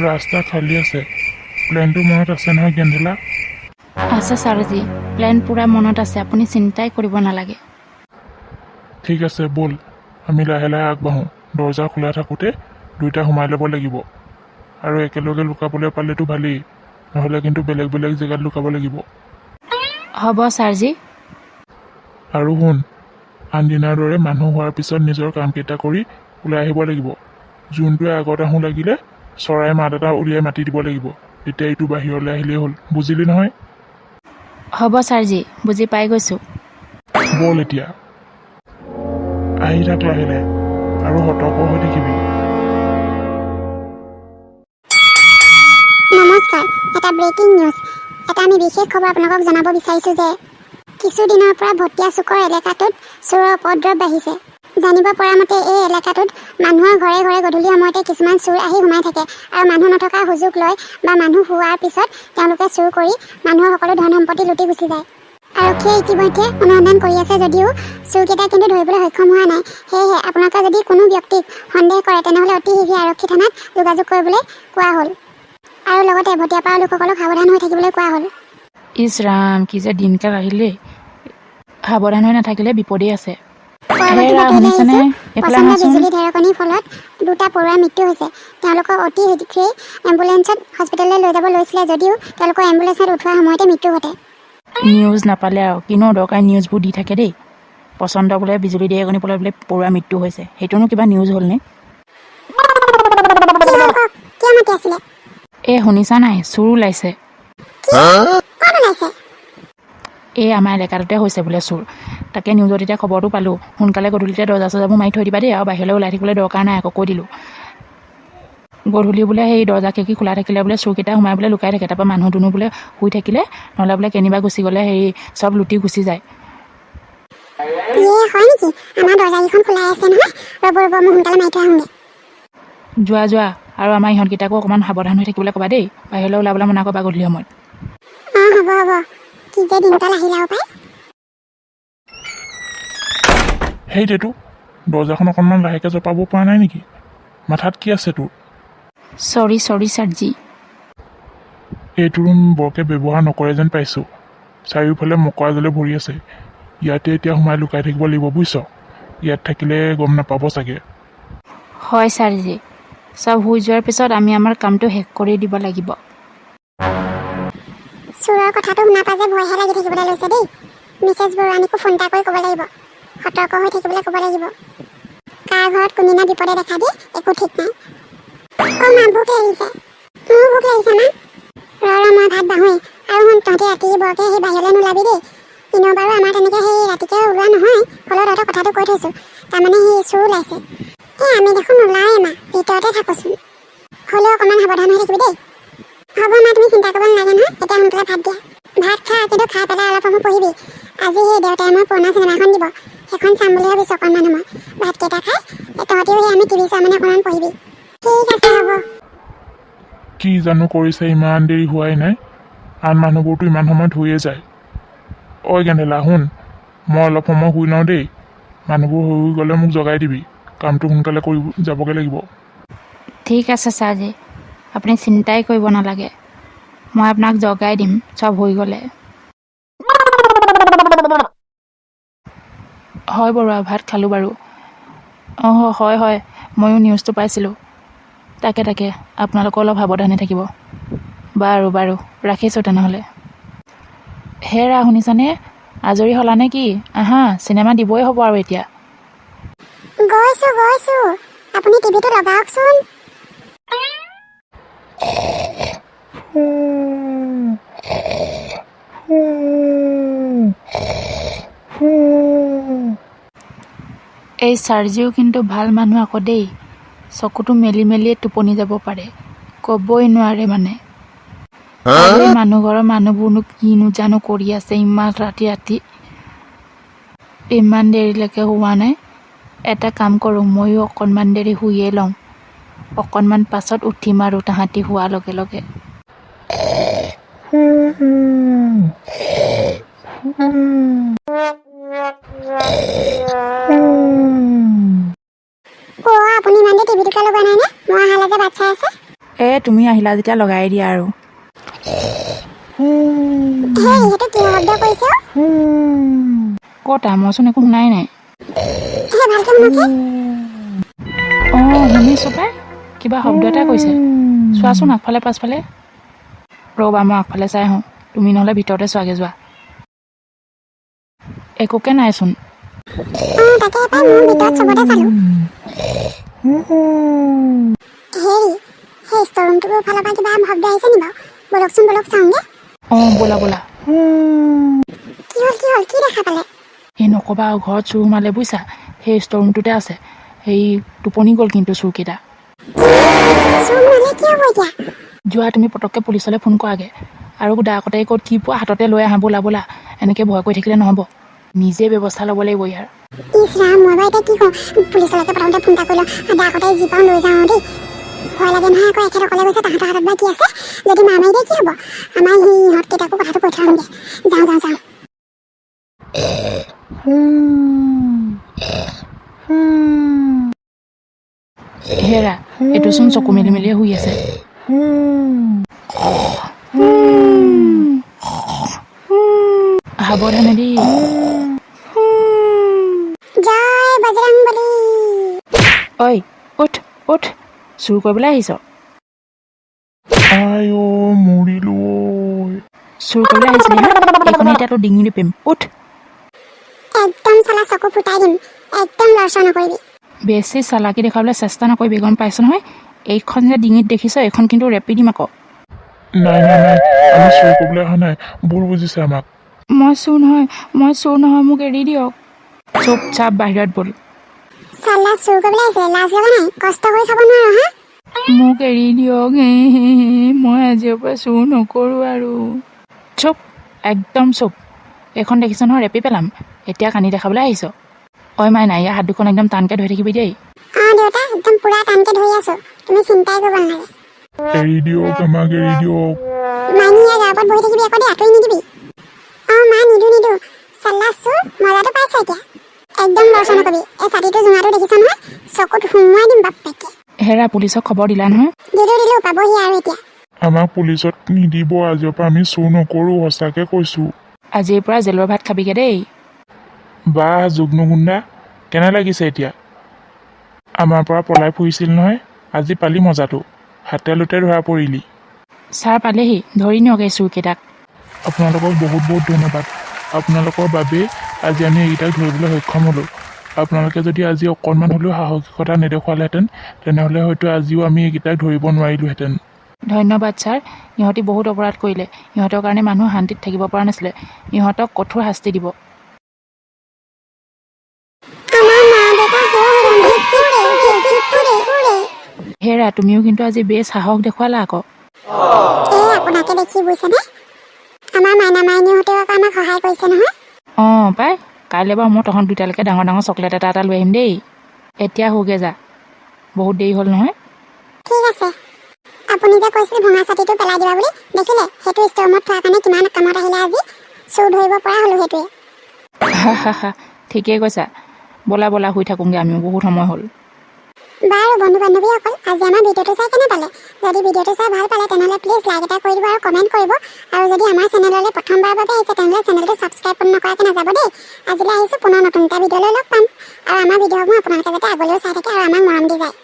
ৰাস্তা খালী আছে। প্লেনটো মনত আছে নহয় গেন্ধেলা? আছে ছাৰজি, প্লেন পূৰা মনত আছে, আপুনি চিন্তাই কৰিব নালাগে। ঠিক আছে ব'ল, আমি লাহে লাহে আগবাঢ়োঁ। দৰ্জা খোলা থাকোঁতে দুইটা সোমাই ল'ব লাগিব। আৰু একেলগে লুকাবলৈ পালেতো ভালেই, নহ'লে কিন্তু বেলেগ বেলেগ জেগাত লুকাব লাগিব। হ'ব ছাৰজি। আৰু শুন, আনদিনাৰ দৰে মানুহ হোৱাৰ পিছত নিজৰ কামকেইটা কৰি ওলাই আহিব লাগিব। যোনটোৱে আগত আহোঁ লাগিলে চৰাই মাত এটা উলিয়াই মাতি দিব লাগিব। তেতিয়া ইটো বাহিৰলৈ আহিলেই হ'ল, বুজিলি নহয়? হ'ব ছাৰজি, বুজি পাই গৈছোঁ। ব'ল এতিয়া, আহি থাক লাহে লাহে আৰু সতৰ্ক হৈ থাকিবি। নমস্কাৰ, এটা ব্ৰেকিং নিউজ। এটা আমি বিশেষ খবৰ আপোনালোকক জনাব বিচাৰিছোঁ যে কিছুদিনৰ পৰা ভটীয়া চুকৰ এলেকাটোত চোৰৰ উপদ্ৰৱ বাঢ়িছে। জানিব পৰা মতে এই এলেকাটোত মানুহৰ ঘৰে ঘৰে গধূলি সময়তে কিছুমান চোৰ আহি সোমাই থাকে আৰু মানুহ নথকাৰ সুযোগ লয় বা মানুহ হোৱাৰ পিছত তেওঁলোকে চুৰ কৰি মানুহৰ সকলো ধন সম্পত্তি লুটি গুচি যায়। আৰক্ষীয়ে ইতিমধ্যে অনুসন্ধান কৰি আছে যদিও চোৰকেইটা কিন্তু ধৰিবলৈ সক্ষম হোৱা নাই। সেয়েহে আপোনালোকে যদি কোনো ব্যক্তিক সন্দেহ কৰে তেনেহ'লে অতি শীঘ্ৰে আৰক্ষী থানাত যোগাযোগ কৰিবলৈ কোৱা হ'ল। আৰু লগতে ভটীয়াপাৰা লোকসকলক সাৱধান হৈ থাকিবলৈ কোৱা হ'ল। ইছ ৰাম, কি যে দিনকাল আহিলে, সাৱধান হৈ নাথাকিলে বিপদেই আছে। পৰৱৰ্তী হেৰা বাতৰিলৈ শুনিছেনে? আহিছোঁ। এইফালে প্ৰচণ্ড আহাচোন। বিজুলী ঢেৰেকনিৰ ফলত দুটা পৰুৱাৰ মৃত্যু হৈছে। তেওঁলোকক অতি শীঘ্ৰেই এম্বুলেন্সত হস্পিটেললৈ লৈ যাব লৈছিলে যদিও তেওঁলোকৰ এম্বুলেন্সত উঠোৱাৰ সময়তে মৃত্যু ঘটে। নিউজ নাপালে আৰু কিনো দৰকাৰী নিউজবোৰ দি থাকে দেই। পচন্দ বোলে বিজুলী ঢেৰেকনি ফলত বোলে পৰুৱা মৃত্যু হৈছে, সেইটোনো কিবা নিউজ হ'লনে? কিয় মাতি আছিলে? শুনিছা নাই, চোৰ ওলাইছে। ক'ত ওলাইছে? আমাৰ এলেকাটোতে হৈছে বোলে চোৰ। তাকে নিউজত এতিয়া খবৰটো পালোঁ। সোনকালে গধূলিতে দৰ্জা চৰ্জাবোৰ মাৰি থৈ দিবা দেই, আৰু বাহিৰলৈ ওলাই থাকিবলৈ দৰকাৰ নাই, আকৌ কৈ দিলোঁ। গধূলি বোলে সেই দৰ্জা খিৰিকী খোলা থাকিলে বোলে চোৰকেইটা সোমাই বোলে লুকাই থাকে। তাৰপৰা মানুহ দুনুহ বোলে শুই থাকিলে, নহ'লে বোলে কেনিবা গুচি গ'লে চব লুটি গুচি যায়। হয় নেকি? আমাৰ দৰ্জাকেইখন খোলাই আছে নহয়। ৰ'ব মই সোনকালে মাৰি থৈ আহোঁগৈ। যোৱা আৰু আমাৰ ইহঁতকেইটাকো অকণমান সাৱধান হৈ থাকিবলৈ ক'বা দেই। বাহিৰলৈ ওলাবলৈ মনা কৰিবা গধূলি সময়ত। হ'ব। কি যে দিনকাল আহিলে আৰু পাই। সেইটোৱেতো, দৰ্জাখন অকণমান লাহেকৈ জপাব পৰা নাই নেকি? মাথাত কি আছে তোৰ? চৰি ছাৰজি। এইটো ৰুম বৰকৈ ব্যৱহাৰ নকৰে যেন পাইছোঁ। চাৰিওফালে মকৰা জালে ভৰি আছে। ইয়াতে এতিয়া সোমাই লুকাই থাকিব লাগিব, বুজিছ? ইয়াত থাকিলে গম নাপাব চাগে। হয় ছাৰজি, চব শুই যোৱাৰ পিছত আমি আমাৰ কামটো শেষ কৰি দিব লাগিব। চোৰৰ কথাটো শুনা পাই যে ভয়হে লাগি থাকিবলৈ লৈছে দেই। মিছেছ বৰুৱানীকো ফোন এটা কৰি ক'ব লাগিব, সতৰ্ক হৈ থাকিবলৈ ক'ব লাগিব। কাৰ ঘৰত কোনদিনা বিপদে দেখা দিয়ে একো ঠিক নাই। মা ভোক লাগিছে। মোৰো ভোক লাগিছে মা। মই ভাত বাঢ়োৱেই। আৰু শুন, তহঁতি ৰাতি বৰকৈ সেই বাহিৰলৈ নোলাবি দেই। এনেও বাৰু আমাৰ তেনেকৈ সেই ৰাতিকৈ ওলোৱা নহয়, হ'লেও তহঁতৰ কথাটো কৈ থৈছোঁ। তাৰমানে সেই চোৰ ওলাইছে। আমি দেখোন নোলাওৱেই মা, ভিতৰতে থাকোঁচোন। হ'লেও অকণমান সাৱধান হৈ থাকিবি দেই। হ'ব মা, তুমি চিন্তা কৰিব নালাগে নহয়। এতিয়া সোনকালে ভাত দিয়া। ভাত খা, কিন্তু খাই পেলাই অলপ সময় পঢ়িবি। আজি সেই দেউতাই মই পুৰণা চিনেমা এখন দিব, সেইখন চাম বুলি ভাবিছোঁ অকণমান সময়। ভাতকেইটা খাই তহঁতিও সেই আমি টিভি চাই মানে অকণমান পঢ়িবি। ঠিক আছে হ'ব। কি জানো কৰিছে, ইমান দেৰি হোৱাই নাই। আন মানুহবোৰতো ইমান সময়ত শুয়ে যায়। ঐ গেন্ধেলা শুন, মই অলপ সময় শুই লওঁ দেই। মানুহবোৰ শুই গ'লে মোক জগাই দিবি। কামটো সোনকালে কৰি যাবগৈ লাগিব। ঠিক আছে ছাৰজি, আপুনি চিন্তাই কৰিব নালাগে। মই আপোনাক জগাই দিম চব হৈ গ'লে। হয় বৰুৱা, ভাত খালোঁ বাৰু। হয়, ময়ো নিউজটো পাইছিলোঁ। তাকে আপোনালোকো অলপ সাৱধানে থাকিব। বাৰু ৰাখিছোঁ তেনেহ'লে। হেৰা শুনিছানে? আজৰি হ'লানে কি? আহা, চিনেমা দিবই হ'ব আৰু এতিয়া। গৈছোঁ। আপুনি টিভিটো লগাওকচোন। এই ছাৰজিও কিন্তু ভাল মানুহ আকৌ দেই। চকুটো মেলিয়ে টোপনি যাব পাৰে, ক'বই নোৱাৰে মানে। আৰু এই মানুহ ঘৰৰ মানুহবোৰনো কিনো জানো কৰি আছে ইমান ৰাতি। ইমান দেৰিলৈকে হোৱা নাই। এটা কাম কৰোঁ, ময়ো অকণমান দেৰি শুইয়ে লওঁ। অকণমান পাছত উঠিম আৰু তাহাঁতি হোৱাৰ লগে লগে। আপুনি ইমান দেৰি টিভিটোকে লগোৱা নাই নে? মই অহালৈকে ভাত চাই আছে। তুমি আহিলা যেতিয়া লগাই দিয়া আৰু হেৰি সেইটো কি শব্দ কৰিছে ক'তা মইচোন একো শুনাই নাই ভালকে শুনকহে শুনিছোঁ পাই কিবা শব্দ এটা কৈছে চোৱাচোন আগফালে পাছফালে ৰ'বা মই আগফালে চাই আহোঁ তুমি নহ'লে ভিতৰতে চোৱাগৈ যোৱা একোকে নাইচোন তাকে পাই মোৰ ভিতৰত চবতে চালোঁ হেৰি সেই ষ্ট'ৰুমটোৰ ফালৰ পৰা কিবা শব্দ আহিছে নি বাৰু বলকচোন বলক চাওঁগে ব'লা ব'লা কি হ'ল কি দেখা পালে এই নক'বা ঘৰত চুৰ সোমালে বুজিছা সেই ষ্ট'ৰুমটোতে আছে সেই টোপনি গ'ল কিন্তু চুৰকেইটা চোৰ মানে কি হ'ব এতিয়া যোৱা তুমি পটককৈ পুলিচলৈ ফোন কৰাগৈ আৰু ডাকতে ক'ত কি পোৱা হাততে লৈ আহা ব'লা ব'লা এনেকৈ ভয় কৰি থাকিলে নহ'ব নিজে ব্যৱস্থা ল'ব লাগিব ইয়াৰ ইছ ৰাম মই বাৰু এতিয়া কি কওঁ পুলিচলৈকে প্ৰথমতে ফোন এটা কৰি লওঁ ডাকতে যি পাওঁ লৈ যাওঁ দেই ভয় লাগে নহয় আকৌ এখেত অকলে গৈছে তাহাঁতৰ হাতত বা কি আছে যদি মাৰ মাৰি দিয়ে কি হ'ব আমাৰ সিহঁতকেইটাকো কথাটো কৈ থৈ আহোঁগৈ যাওঁ হেৰা এইটোচোন চকু মেলি মেলিয়ে শুই আছে সাৱধানে দেই জয় বজৰংবলী ঐ উঠ চুৰ কৰিবলৈ আহিছ আই মৰিলো চুৰ কৰিবলৈ আহিছিলি এইখনে এতিয়া তোৰ ডিঙি দিপিম উঠ একদম চালা চকু ফুটাই দিম একদম লৰচৰ নকৰিবি বেছি চালাকি দেখুৱাবলৈ চেষ্টা নকৰিবি গম পাইছ নহয় এইখন যে ডিঙিত দেখিছ এইখন কিন্তু ৰেপি দিম আকৌ নাই আমি চুৰ কৰিবলৈ অহা নাই ভুল বুজিছে আমাক মই চুৰ নহয় মোক এৰি দিয়ক চুপ চাপ বাহিৰত ব'ল চালা চুৰ কৰিবলৈ আহিছিলে লাজ লগা নাই কষ্ট কৰি খাব নোৱাৰো হা মোক এৰি দিয়ক মই আজিৰ পৰা চুৰ নকৰোঁ আৰু চুপ একদম চুপ এইখন দেখিছ নহয় ৰেপি পেলাম এতিয়া কান্দি দেখাবলৈ আহিছ মাই নাই ইয়াৰ হাত দুখন একদম টানকৈ ধৰি থাকিবি দেই দেউতা একদম পুৰা টানকে ধৰি আছো তুমি চিন্তাই কৰিব নালাগে এৰি দিয়ক আমাক এৰি দিয়ক মানি ইয়াৰ গাৰ ওপৰত বহি থাকিবি আকৌ দেই আঁতৰি নিদিবি মা নিদো চাল্লা চুৰ মজাটো পাইছ এতিয়া একদম লৰচৰ নকৰিবি এই ছাতিটো জোঙাটো দেখিছ নহয় চকুত সুমুৱাই দিম বাপেকে হেৰা পুলিচক খবৰ দিলা নহয় দিলো পাবহি আৰু এতিয়া আমাক পুলিচত নিদিব আজিৰ পৰা আমি চুৰ নকৰোঁ সঁচাকৈ কৈছোঁ আজিৰ পৰা জেলৰ ভাত খাবিগৈ দেই বাহ যুগ্নগুণ্ডা কেনে লাগিছে এতিয়া আমাৰ পৰা পলাই ফুৰিছিল নহয় আজি পালি মজাটো হাতে লোতে ধৰা পৰিলি ছাৰ পালেহি ধৰি নিয়ক এই চুৰকেইটাক আপোনালোকক বহুত বহুত ধন্যবাদ আপোনালোকৰ বাবেই আজি আমি এইকেইটাক ধৰিবলৈ সক্ষম হ'লোঁ আপোনালোকে যদি আজি অকণমান হ'লেও সাহসিকতা নেদেখুৱালেহেঁতেন তেনেহ'লে হয়তো আজিও আমি এইকেইটাক ধৰিব নোৱাৰিলোহেঁতেন ধন্যবাদ ছাৰ ইহঁতি বহুত অপৰাধ কৰিলে ইহঁতৰ কাৰণে মানুহ শান্তিত থাকিব পৰা নাছিলে ইহঁতক কঠোৰ শাস্তি দিব হেৰা তুমিও কিন্তু আজি বেছ সাহস দেখুৱালা আকৌ আপোনাকে দেখি বুজিছেনে আমাৰ মাইনা মাইনীহঁতেও আকৌ আমাক সহায় কৰিছে নহয় পাই কাইলৈ বাৰু মই তহঁত দুটালৈকে ডাঙৰ চকলেট এটা লৈ আহিম দেই এতিয়া হোগে যা বহুত দেৰি হ'ল নহয় ঠিক আছে আপুনি যে কৈছিল ভঙা ছাতিটো পেলাই দিবা বুলি দেখিলে সেইটো ষ্ট'ৰুমত থোৱাৰ কাৰণে কিমান কামত আহিলে আজি চুৰ ধৰিব পৰা হ'লোঁ সেইটোৱে ঠিকেই কৈছা ব'লা শুই থাকোঁগৈ আমিও বহুত সময় হ'ল বাৰু বন্ধু বান্ধৱীসকল আজি আমাৰ ভিডিঅ'টো চাই কেনে পালে যদি ভিডিঅ'টো চাই ভাল পালে তেনেহ'লে প্লিজ লাইক এটা কৰি দিব আৰু কমেণ্ট কৰিব আৰু যদি আমাৰ চেনেললৈ প্ৰথমবাৰৰ বাবে আহিছে তেনেহ'লে চেনেলটো ছাবস্ক্ৰাইব নকৰাকৈ নাযাব দেই আজিলৈ আহিছোঁ পুনৰ নতুন এটা ভিডিঅ'লৈ লগ পাম আৰু আমাৰ ভিডিঅ'সমূহ আপোনালোকে যাতে আগলৈও চাই থাকে আৰু আমাক মৰম দি যায়